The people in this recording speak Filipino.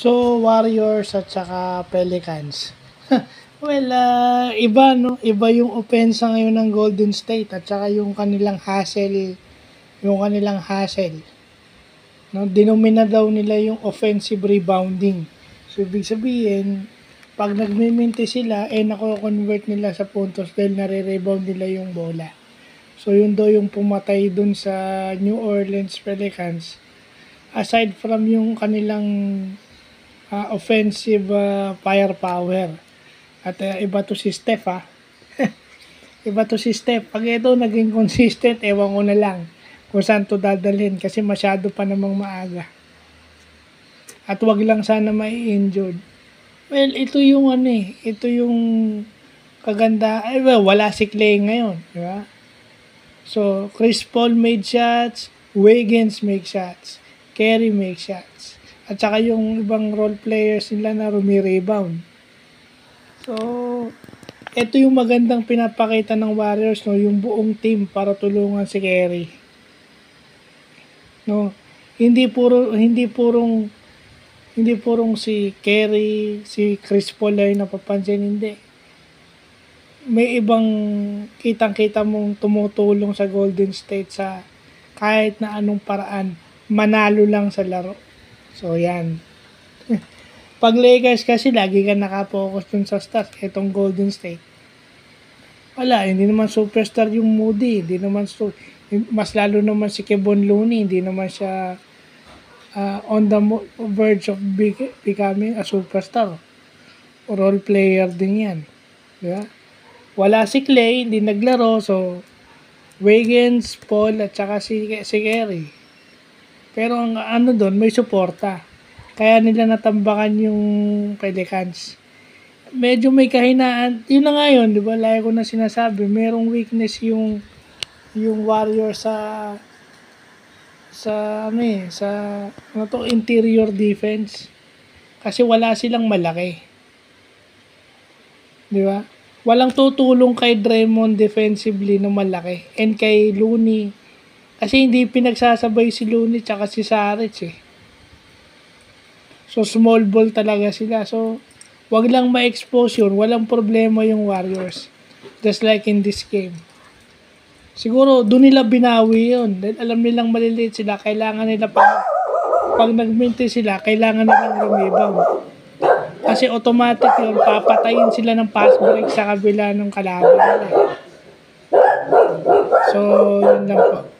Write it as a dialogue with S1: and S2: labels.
S1: So, Warriors at saka Pelicans. Well, iba no, iba yung opensa ngayon ng Golden State at saka yung kanilang hustle, no, dinomina daw nila yung offensive rebounding. So, ibig sabihin, pag nagmiminti sila, nako-convert nila sa puntos dahil nare-rebound nila yung bola. So, yun daw yung pumatay dun sa New Orleans Pelicans. Aside from yung kanilang offensive firepower. At iba to si Steph Iba to si Steph. Pag ito naging consistent, ewan ko na lang kung saan to dadalhin kasi masyado pa namang maaga. At wag lang sana mai-injured. Well, ito yung ito yung kaganda. Wala si Clay ngayon, di ba? So, Chris Paul made shots, Wiggins make shots, Curry make shots. At saka yung ibang role players nila na rumi-rebound. So, ito yung magandang pinapakita ng Warriors, no, yung buong team para tulungan si Curry. No, hindi purong si Curry, si Chris Paul ay napapansin, hindi. May ibang kitang-kita mong tumutulong sa Golden State sa kahit na anong paraan, manalo lang sa laro. So, yan. Pag Lakers kasi, lagi ka nakapokus dun sa stars. Itong Golden State. Wala, hindi naman superstar yung Moody. Hindi naman mas lalo naman si Kevon Looney. Hindi naman siya on the verge of becoming a superstar. Role player din yan. Diba? Wala si Clay, hindi naglaro. So, Wiggins, Paul, at saka si Curry. Pero ang doon, may suporta. Kaya nila natambakan yung Pelicans. Medyo may kahinaan. Yun na nga yun, di ba? Lagi ko na sinasabi, merong weakness yung Warriors sa interior defense. Kasi wala silang malaki. Di ba? Walang tutulong kay Draymond defensively na malaki. And kay Looney. Kasi hindi pinagsasabay si Looney tsaka si Saric So, small ball talaga sila. So, wag lang ma-expose yun. Walang problema yung Warriors. Just like in this game. Siguro, doon nila binawi yun. Dahil alam nilang maliliit sila. Kailangan nila pag nagminti sila, kailangan nilang rebound. Kasi automatic yun, papatayin sila ng pass break sa kabila ng kalaban nila. So, yun lang po.